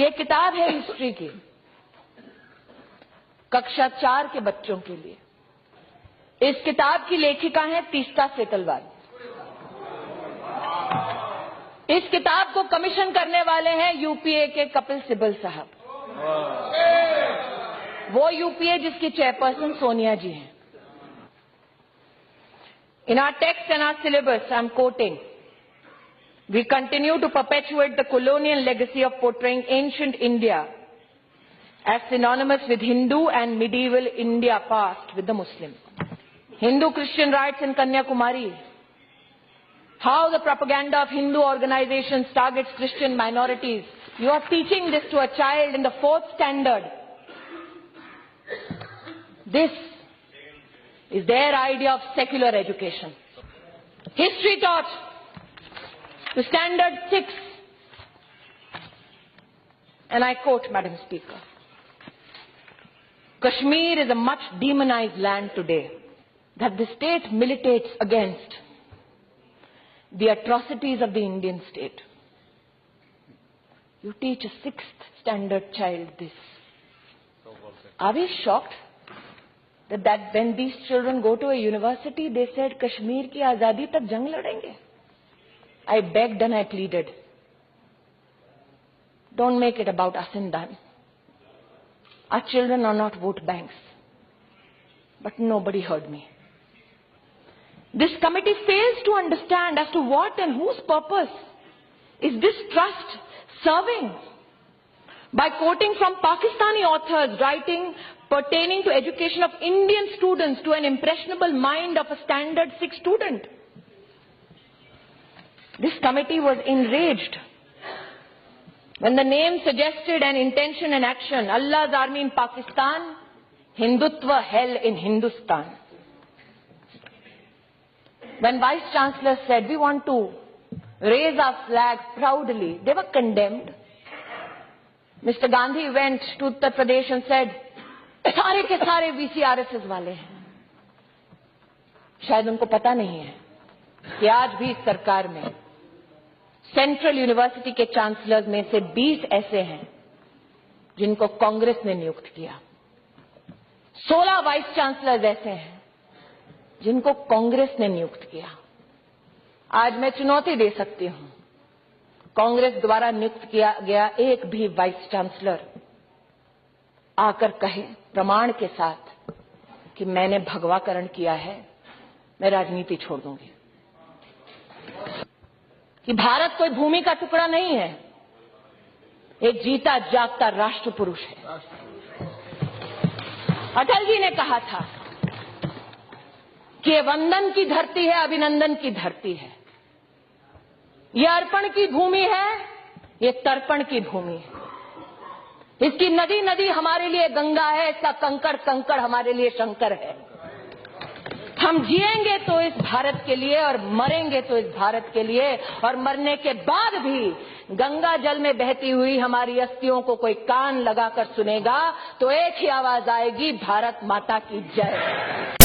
ये किताब है हिस्ट्री की, कक्षा 4 के बच्चों के लिए। इस किताब की लेखिका हैं तीस्ता सेतलवाल। इस किताब को कमीशन करने वाले हैं यूपीए के कपिल सिब्बल साहब, वो यूपीए जिसकी चेयरपर्सन सोनिया जी हैं। In our text and our syllabus, I'm quoting, we continue to perpetuate the colonial legacy of portraying ancient India as synonymous with Hindu and medieval India past with the Muslim. Hindu-Christian riots in Kanyakumari, how the propaganda of Hindu organizations targets Christian minorities. You are teaching this to a child in the 4th standard. This is their idea of secular education. History taught to standard 6. And I quote, Madam Speaker, Kashmir is a much demonized land today that the state militates against the atrocities of the Indian state. You teach a 6th standard child this. Are we shocked that when these children go to a university, they said Kashmir ki azadi tak jang ladenge? I begged and I pleaded, don't make it about us and them. Our children are not vote banks. But nobody heard me. This committee fails to understand as to what and whose purpose is this trust serving. By quoting from Pakistani authors writing pertaining to education of Indian students to an impressionable mind of a standard 6 student. This committee was enraged when the name suggested an intention and action, Allah's army in Pakistan, Hindutva hell in Hindustan. When Vice Chancellor said, we want to raise our flag proudly, they were condemned. Mr. Gandhi went to Uttar Pradesh and said, सारे के सारे VCRSS वाले हैं। शायद उनको पता नहीं है कि आज भी इस सरकार में सेंट्रल यूनिवर्सिटी के चांसलर्स में से 20 ऐसे हैं जिनको कांग्रेस ने नियुक्त किया। 16 वाइस चांसलर्स ऐसे हैं जिनको कांग्रेस ने नियुक्त किया। आज मैं चुनौती दे सकती हूं, कांग्रेस द्वारा नियुक्त किया गया एक भी वाइस चांसलर आकर कहे प्रमाण के साथ कि मैंने भगवाकरण किया है, मैं राजनीति छोड़ दूंगी। कि भारत कोई भूमि का टुकड़ा नहीं है, एक जीता जागता राष्ट्र पुरुष है। अटल जी ने कहा था कि ये वंदन की धरती है, अभिनंदन की धरती है, ये अर्पण की भूमि है, ये तर्पण की भूमि है। इसकी नदी नदी हमारे लिए गंगा है, इसका कंकड़ कंकड़ हमारे लिए शंकर है। हम जिएंगे तो इस भारत के लिए और मरेंगे तो इस भारत के लिए, और मरने के बाद भी गंगा जल में बहती हुई हमारी अस्थियों को कोई कान लगाकर सुनेगा तो एक ही आवाज आएगी, भारत माता की जय।